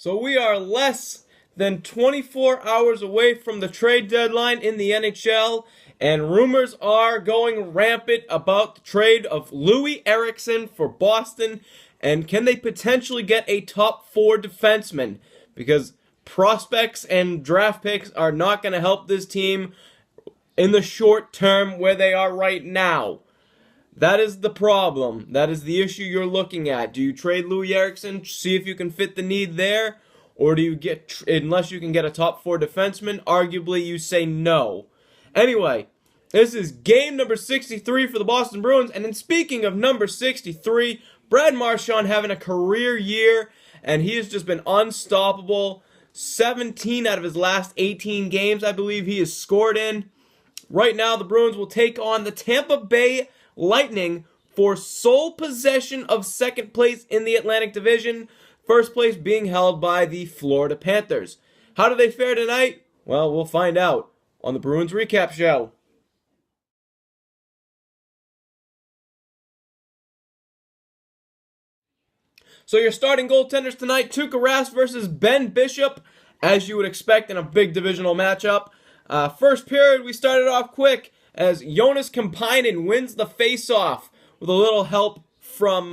So we are less than 24 hours away from the trade deadline in the NHL, and rumors are going rampant about the trade of Louis Eriksson for Boston, and can they potentially get a top 4 defenseman? Because prospects and draft picks are not going to help this team in the short term where they are right now. That is the problem. That is the issue you're looking at. Do you trade Louis Eriksson, see if you can fit the need there? Or do you get, unless you can get a top 4 defenseman, arguably you say no. Anyway, this is game number 63 for the Boston Bruins. And then speaking of number 63, Brad Marchand having a career year. And he has just been unstoppable. 17 out of his last 18 games, I believe he has scored in. Right now, the Bruins will take on the Tampa Bay Lightning for sole possession of second place in the Atlantic Division, first place being held by the Florida Panthers. How do they fare tonight? Well, we'll find out on the Bruins Recap Show. So your starting goaltenders tonight, Tuukka Rask versus Ben Bishop, as you would expect in a big divisional matchup. First period, we started off quick as Jonas Kampainen wins the faceoff with a little help from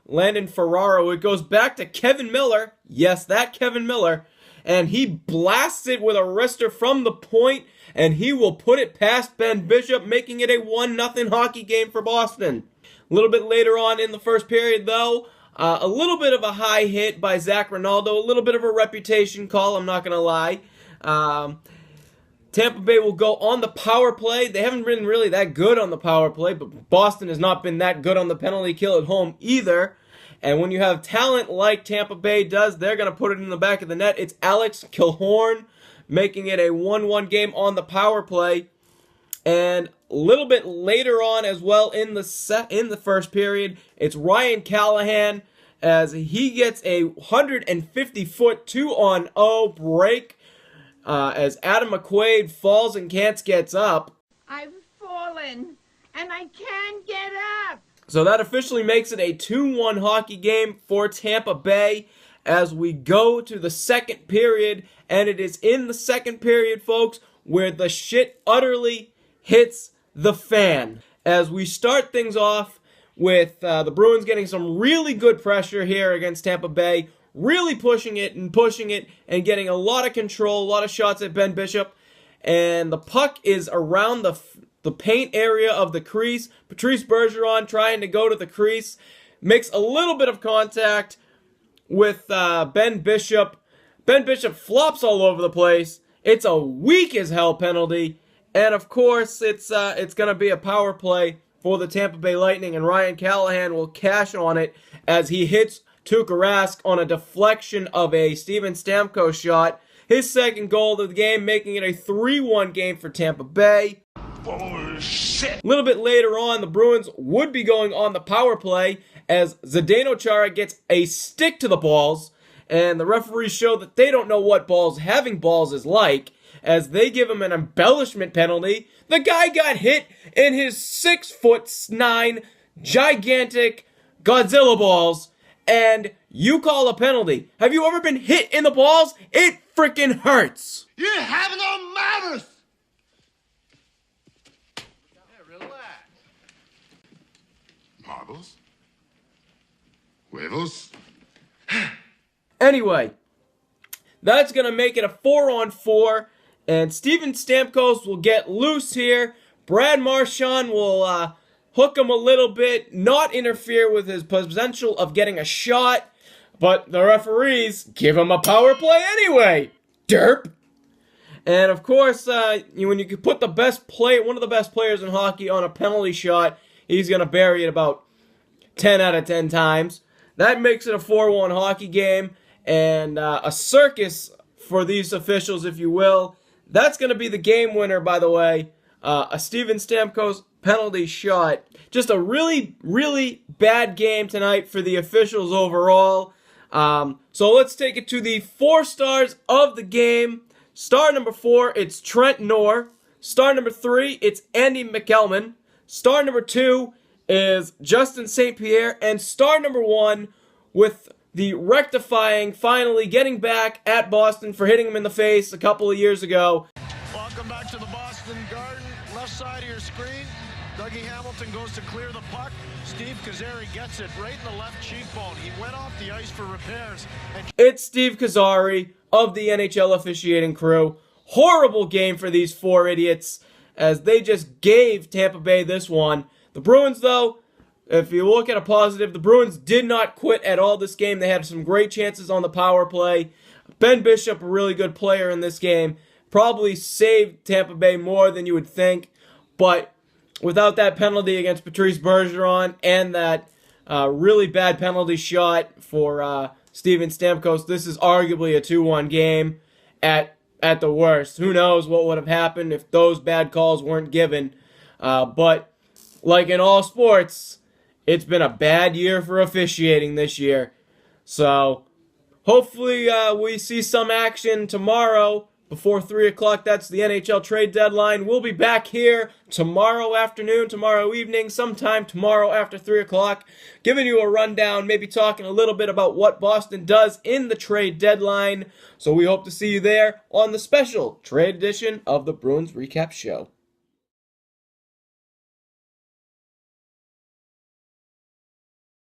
Landon Ferraro. It goes back to Kevin Miller. Yes, that Kevin Miller. And he blasts it with a wrister from the point, and he will put it past Ben Bishop, making it a 1-0 hockey game for Boston. A little bit later on in the first period, though, a little bit of a high hit by Zach Rinaldo, a little bit of a reputation call, I'm not going to lie. Tampa Bay will go on the power play. They haven't been really that good on the power play, but Boston has not been that good on the penalty kill at home either. And when you have talent like Tampa Bay does, they're going to put it in the back of the net. It's Alex Killorn making it a 1-1 game on the power play. And a little bit later on as well in the first period, it's Ryan Callahan as he gets a 150-foot 2-on-0 break. As Adam McQuaid falls and Kantz gets up. I've fallen, and I can't get up. So that officially makes it a 2-1 hockey game for Tampa Bay as we go to the second period. And it is in the second period, folks, where the shit utterly hits the fan. As we start things off with the Bruins getting some really good pressure here against Tampa Bay. Really pushing it and getting a lot of control, a lot of shots at Ben Bishop. And the puck is around the paint area of the crease. Patrice Bergeron trying to go to the crease. Makes a little bit of contact with Ben Bishop. Ben Bishop flops all over the place. It's a weak as hell penalty. And of course, it's going to be a power play for the Tampa Bay Lightning. And Ryan Callahan will cash on it as he hits Tuukka Rask on a deflection of a Steven Stamkos shot. His second goal of the game, making it a 3-1 game for Tampa Bay. Bullshit. A little bit later on, the Bruins would be going on the power play as Zdeno Chara gets a stick to the balls. And the referees show that they don't know what having balls is like, as they give him an embellishment penalty. The guy got hit in his 6'9" gigantic Godzilla balls. And you call a penalty. Have you ever been hit in the balls? It freaking hurts. You have no manners. Yeah, relax. Marbles? Huevos? Anyway, that's going to make it a 4-on-4. And Steven Stamkos will get loose here. Brad Marchand will hook him a little bit, not interfere with his potential of getting a shot, but the referees give him a power play anyway. Derp. And of course, when you can put one of the best players in hockey on a penalty shot, he's going to bury it about 10 out of 10 times. That makes it a 4-1 hockey game, and a circus for these officials, if you will. That's going to be the game winner, by the way. A Steven Stamkos penalty shot. Just a really, really bad game tonight for the officials overall. So let's take it to the 4 stars of the game. Star number 4, it's Trent Noor. Star number 3, it's Andy McElman. Star number 2 is Justin St. Pierre. And star number 1, with the rectifying, finally getting back at Boston for hitting him in the face a couple of years ago. Welcome back to the Boston Garden. Left side of your screen. Dougie Hamilton goes to clear the puck. Steve Kozari gets it right in the left cheekbone. He went off the ice for repairs. It's Steve Kozari of the NHL officiating crew. Horrible game for these four idiots as they just gave Tampa Bay this one. The Bruins, though, if you look at a positive, the Bruins did not quit at all this game. They had some great chances on the power play. Ben Bishop, a really good player in this game, probably saved Tampa Bay more than you would think. But without that penalty against Patrice Bergeron and that really bad penalty shot for Steven Stamkos, this is arguably a 2-1 game at the worst. Who knows what would have happened if those bad calls weren't given. But like in all sports, it's been a bad year for officiating this year. So hopefully we see some action tomorrow before 3 o'clock. That's the NHL trade deadline. We'll be back here tomorrow afternoon, tomorrow evening, sometime tomorrow after 3 o'clock, giving you a rundown, maybe talking a little bit about what Boston does in the trade deadline. So we hope to see you there on the special trade edition of the Bruins Recap Show.